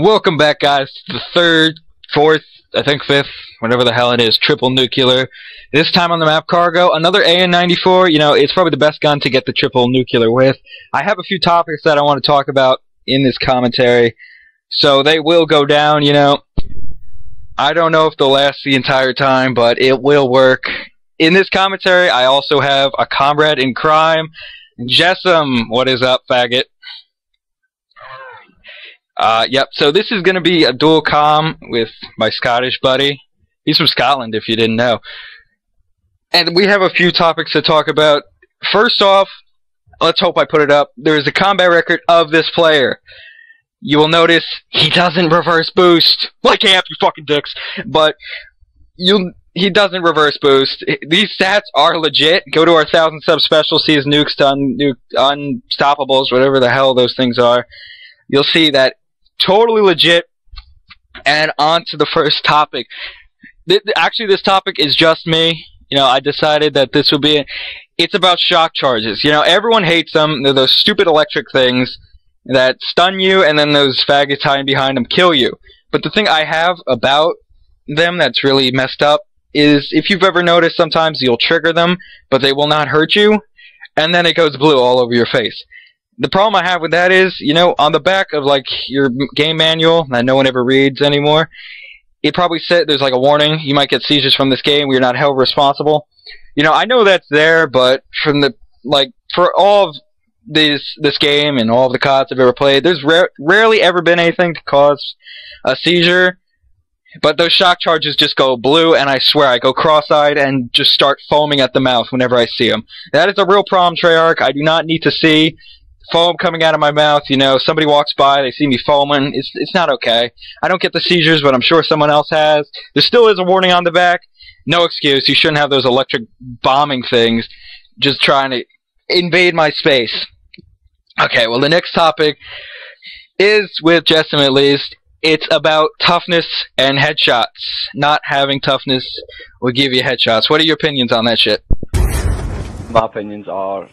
Welcome back, guys, to the third, fourth, I think fifth, whatever the hell it is, triple nuclear. This time on the map Cargo, another AN94. You know, it's probably the best gun to get the triple nuclear with. I have a few topics that I want to talk about in this commentary, so they will go down, you know. I don't know if they'll last the entire time, but it will work. In this commentary, I also have a comrade in crime, Jessam. What is up, faggot? Yep, so this is going to be a dual comm with my Scottish buddy. He's from Scotland, if you didn't know. And we have a few topics to talk about. First off, let's hope I put it up. There is a combat record of this player. You will notice he doesn't reverse boost. Like Amp, you fucking dicks. But he doesn't reverse boost. These stats are legit. Go to our 1,000 sub special, see his nukes to unstoppables, whatever the hell those things are. You'll see that totally legit. And on to the first topic. Actually, this topic is just me. You know, I decided that this would be it. It's about shock charges. You know, everyone hates them. They're those stupid electric things that stun you, and then those faggots hiding behind them kill you. But the thing I have about them that's really messed up is, if you've ever noticed, sometimes you'll trigger them, but they will not hurt you, and then it goes blue all over your face. The problem I have with that is, you know, on the back of, like, your game manual that no one ever reads anymore, it probably said there's, like, a warning. You might get seizures from this game. We're not held responsible. You know, I know that's there, but from the, like, for all of this game and all of the CODs I've ever played, there's rarely ever been anything to cause a seizure. But those shock charges just go blue, and I swear I go cross-eyed and just start foaming at the mouth whenever I see them. That is a real problem, Treyarch. I do not need to see foam coming out of my mouth. You know, somebody walks by, they see me foaming. It's not okay. I don't get the seizures, but I'm sure someone else has. There still is a warning on the back. No excuse. You shouldn't have those electric bombing things just trying to invade my space. Okay, well, the next topic is, with Jessam at least, it's about toughness and headshots. Not having toughness will give you headshots. What are your opinions on that shit? My opinions are,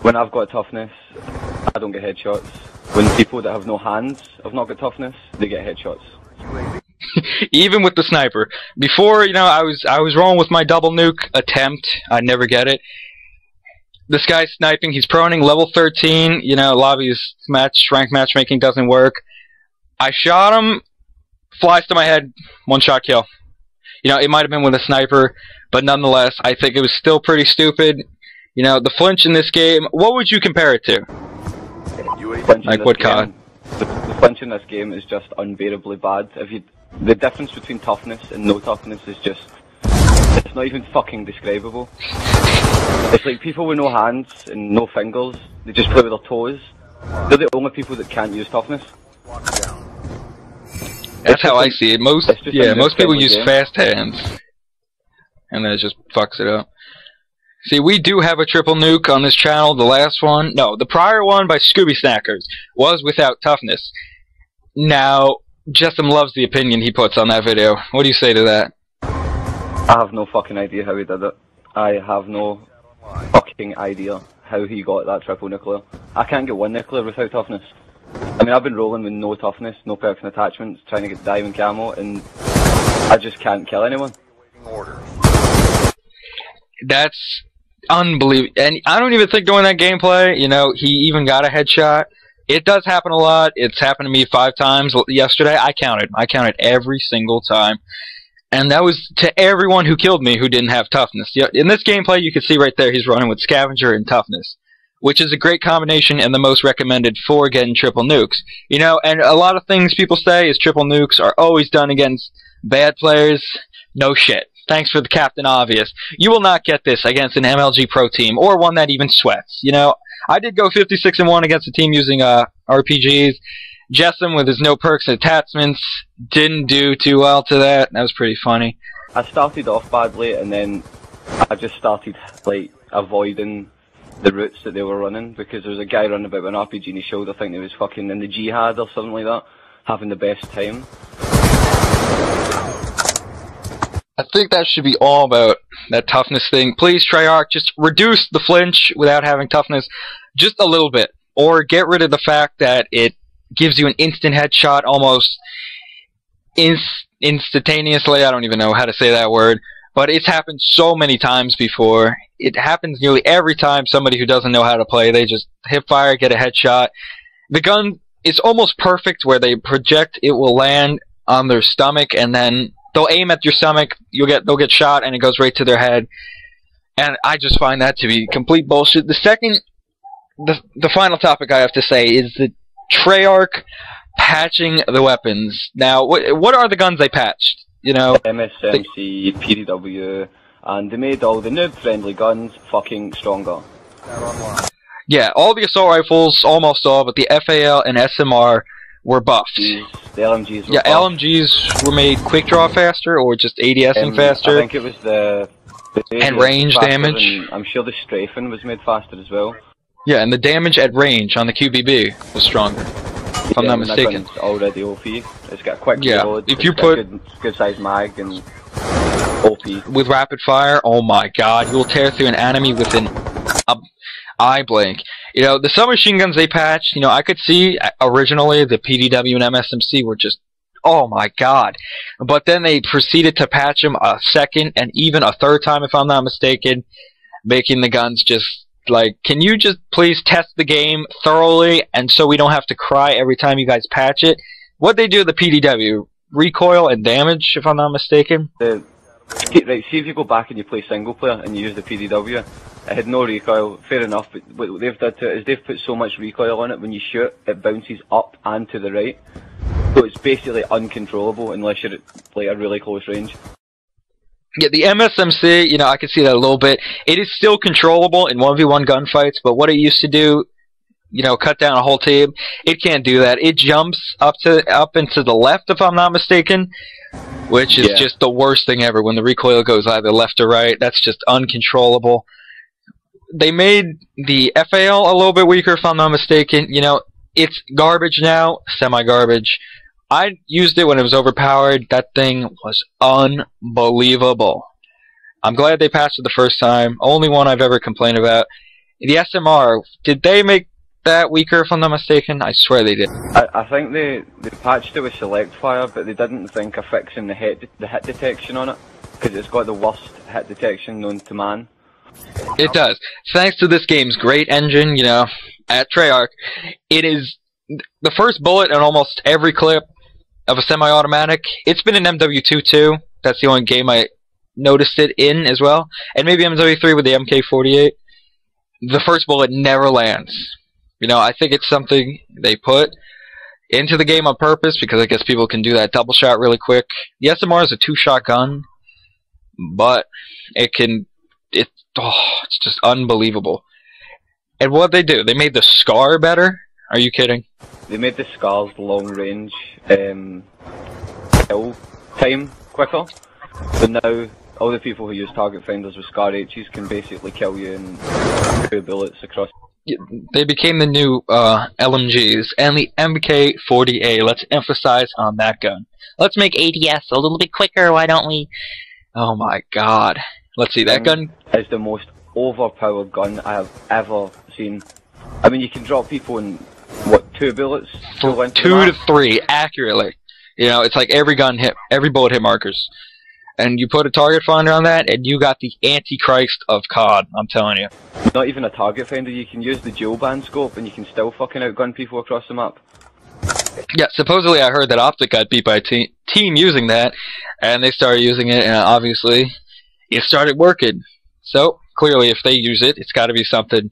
when I've got toughness, I don't get headshots. When people that have no hands have not got toughness, they get headshots. Even with the sniper. Before, you know, I was rolling with my double nuke attempt. I never get it. This guy's sniping. He's proning level 13. You know, lobby's rank matchmaking doesn't work. I shot him. Flies to my head. One shot kill. You know, it might have been with a sniper, but nonetheless, I think it was still pretty stupid. You know, the flinch in this game, what would you compare it to? Like what COD? The flinch in this game is just unbearably bad. The difference between toughness and no toughness is just, it's not even fucking describable. It's like people with no hands and no fingers, they just play with their toes. They're the only people that can't use toughness. That's how I see it. Most people use fast hands, and then it just fucks it up. See, we do have a triple nuke on this channel. The last one, no, the prior one by Scooby Snackers was without toughness. Now, Jessam loves the opinion he puts on that video. What do you say to that? I have no fucking idea how he did it. I have no fucking idea how he got that triple nuclear. I can't get one nuclear without toughness. I mean, I've been rolling with no toughness, no perks and attachments, trying to get diamond camo, and I just can't kill anyone. That's unbelievable. And I don't even think during that gameplay, you know, he even got a headshot. It does happen a lot. It's happened to me 5 times yesterday. I counted every single time. And that was to everyone who killed me who didn't have toughness. In this gameplay, you can see right there, he's running with Scavenger and toughness, which is a great combination and the most recommended for getting triple nukes. You know, and a lot of things people say is triple nukes are always done against bad players. No shit. Thanks for the Captain Obvious. You will not get this against an MLG Pro team, or one that even sweats. You know, I did go 56-1 against a team using RPGs. Jessam, with his no perks and attachments, didn't do too well to that. That was pretty funny. I started off badly, and then I just started, like, avoiding the routes that they were running, because there was a guy running about with an RPG in his shoulder, I think he was fucking in the jihad or something like that, having the best time. I think that should be all about that toughness thing. Please, Treyarch, just reduce the flinch without having toughness just a little bit. Or get rid of the fact that it gives you an instant headshot almost instantaneously. I don't even know how to say that word, but it's happened so many times before. It happens nearly every time somebody who doesn't know how to play, they just hip fire, get a headshot. The gun is almost perfect where they project, it will land on their stomach, and then they'll aim at your stomach, they'll get shot, and it goes right to their head. And I just find that to be complete bullshit. The final topic I have to say is the Treyarch patching the weapons. Now, what are the guns they patched? You know, MSMC, PDW, and they made all the noob-friendly guns fucking stronger. Yeah, all the assault rifles, almost all, but the FAL and SMR were buffed. The LMGs were yeah, buffed. LMGs were made quick draw faster, or just ADSing faster. I think it was the and range damage. And I'm sure the strafing was made faster as well. Yeah, and the damage at range on the QBB was stronger, if I'm not mistaken. That gun's already OP. It's got a quick reload. If you put good size mag and OP with rapid fire, oh my god, you'll tear through an enemy within a eye blink. You know, the submachine guns they patched, you know, I could see originally the PDW and MSMC were just, oh my god. But then they proceeded to patch them a second and even a third time, if I'm not mistaken, making the guns just like, can you just please test the game thoroughly and so we don't have to cry every time you guys patch it? What'd they do to the PDW? Recoil and damage, if I'm not mistaken? Right, see if you go back and you play single player and you use the PDW, it had no recoil, fair enough, but what they've done to it is they've put so much recoil on it, when you shoot, it bounces up and to the right. So it's basically uncontrollable unless you're at like a really close range. Yeah, the MSMC, you know, I can see that a little bit. It is still controllable in 1v1 gunfights, but what it used to do, you know, cut down a whole team, it can't do that. It jumps up into the left, if I'm not mistaken, which is just the worst thing ever. When the recoil goes either left or right, that's just uncontrollable. They made the FAL a little bit weaker, if I'm not mistaken. You know, it's garbage now, semi-garbage. I used it when it was overpowered. That thing was unbelievable. I'm glad they patched it the first time. Only one I've ever complained about. The SMR, did they make that weaker, if I'm not mistaken? I swear they did. I think they patched it with select fire, but they didn't think of fixing the hit detection on it, because it's got the worst hit detection known to man. It does. Thanks to this game's great engine, you know, at Treyarch, it is the first bullet in almost every clip of a semi-automatic. It's been in MW2 too. That's the only game I noticed it in as well. And maybe MW3 with the MK48. The first bullet never lands. You know, I think it's something they put into the game on purpose because I guess people can do that double shot really quick. The SMR is a two-shot gun, but it's just unbelievable. And what they do, they made the SCAR better? Are you kidding? They made the SCAR's long range kill time quicker. So now all the people who use target finders with SCAR H's can basically kill you in 2 bullets across. They became the new LMGs and the MK40A. Let's emphasize on that gun. Let's make ADS a little bit quicker, why don't we? Oh my god. Let's see, that gun is the most overpowered gun I have ever seen. I mean, you can drop people in, what, 2 bullets? 2 to 3, accurately. You know, it's like every bullet hit markers. And you put a target finder on that, and you got the Antichrist of COD, I'm telling you. Not even a target finder, you can use the dual band scope, and you can still fucking outgun people across the map. Yeah, supposedly I heard that Optic got beat by a team using that, and they started using it, and obviously it started working. So, clearly if they use it, it's got to be something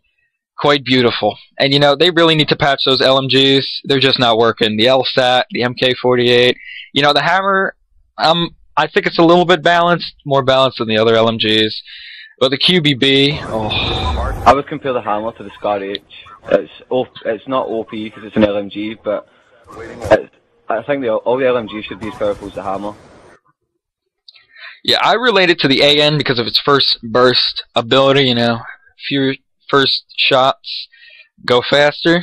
quite beautiful. And you know, they really need to patch those LMGs. They're just not working. The LSAT, the MK48. You know, the Hammer, I think it's a little bit balanced, more balanced than the other LMGs. But the QBB, oh. I would compare the Hammer to the SCAR H. It's not OP because it's an LMG, but I think all the LMGs should be as powerful as the Hammer. Yeah, I relate it to the AN because of its first burst ability, you know. Few first shots go faster.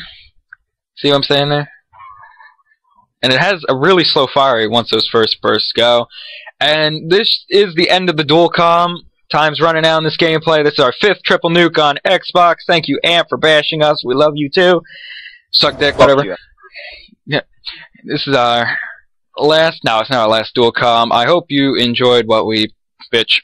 See what I'm saying there? And it has a really slow fire rate once those first bursts go. And this is the end of the dual comm. Time's running out in this gameplay. This is our 5th triple nuke on Xbox. Thank you, Amp, for bashing us. We love you too. Suck dick, whatever. this is our last. No, it's not our last dual com. I hope you enjoyed what we bitch